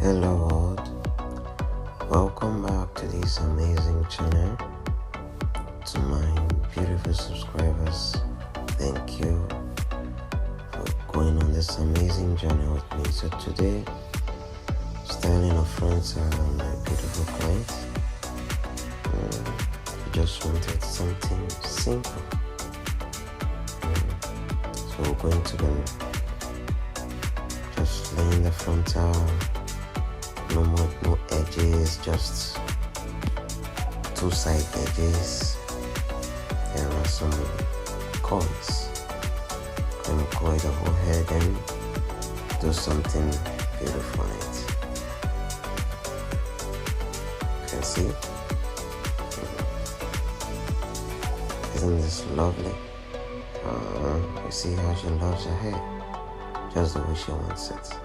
Hello world, welcome back to this amazing channel. To my beautiful subscribers, thank you for going on this amazing journey with me. So today, styling a front on my beautiful client. Just wanted something simple. So we're going to be just laying the frontal. No edges, just two side edges. There are some coils. Gonna coil the whole head and do something beautiful on it. You can see? Isn't this lovely? You see how she loves her hair, just the way she wants it.